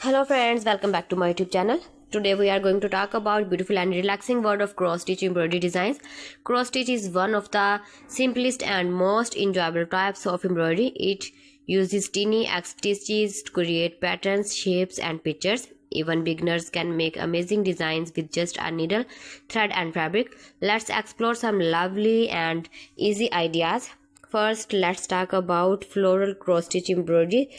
Hello friends, welcome back to my YouTube channel. Today we are going to talk about beautiful and relaxing world of cross stitch embroidery designs. Cross stitch is one of the simplest and most enjoyable types of embroidery. It uses tiny X stitches to create patterns, shapes and pictures. Even beginners can make amazing designs with just a needle, thread and fabric. Let's explore some lovely and easy ideas. First, let's talk about floral cross stitch embroidery.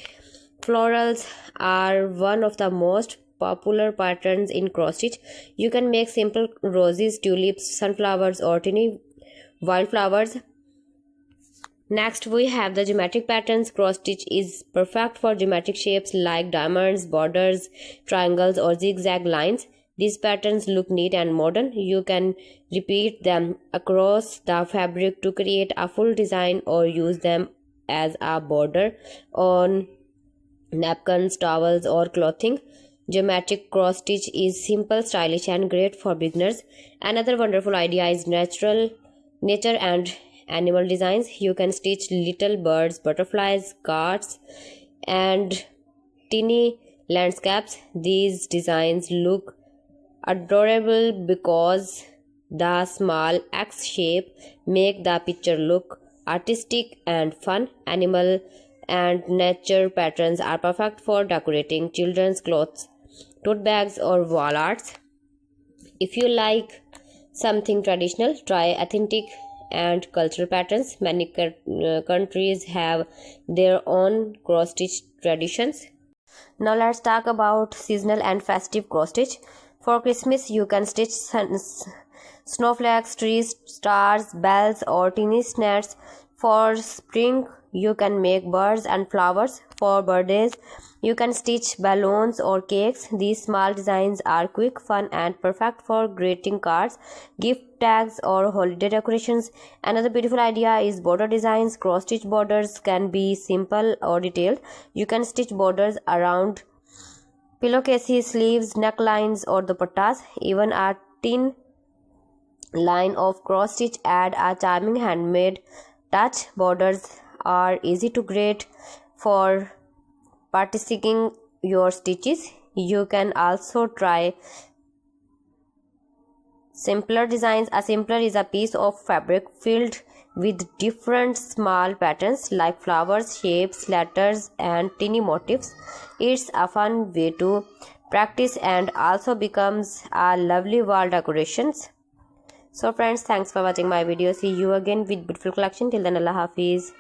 Florals are one of the most popular patterns in cross stitch. You can make simple roses, tulips, sunflowers or tiny wildflowers. Next we have the geometric patterns. Cross stitch is perfect for geometric shapes like diamonds, borders, triangles or zigzag lines. These patterns look neat and modern. You can repeat them across the fabric to create a full design or use them as a border on napkins, towels or clothing. Geometric cross stitch is simple, stylish and great for beginners. Another wonderful idea is nature and animal designs. You can stitch little birds, butterflies, cards and tiny landscapes. These designs look adorable because the small X shape make the picture look artistic and fun. Animal and nature patterns are perfect for decorating children's clothes, tote bags or wall arts. If you like something traditional, try authentic and cultural patterns. Many countries have their own cross stitch traditions. Now let's talk about seasonal and festive cross stitch. For Christmas you can stitch snowflakes, trees, stars, bells or tiny snacks. For spring you can make birds and flowers. For birthdays you can stitch balloons or cakes. These small designs are quick, fun and perfect for greeting cards, gift tags or holiday decorations. Another beautiful idea is border designs. Cross stitch borders can be simple or detailed. You can stitch borders around pillowcases, sleeves, necklines or dupattas. Even a thin line of cross stitch add a charming handmade touch. Borders are easy to create for partitioning your stitches. You can also try simpler designs. A simpler is a piece of fabric filled with different small patterns like flowers, shapes, letters and tiny motifs. It's a fun way to practice and also becomes a lovely wall decorations. So friends, thanks for watching my video. See you again with beautiful collection. Till then, Allah Hafiz.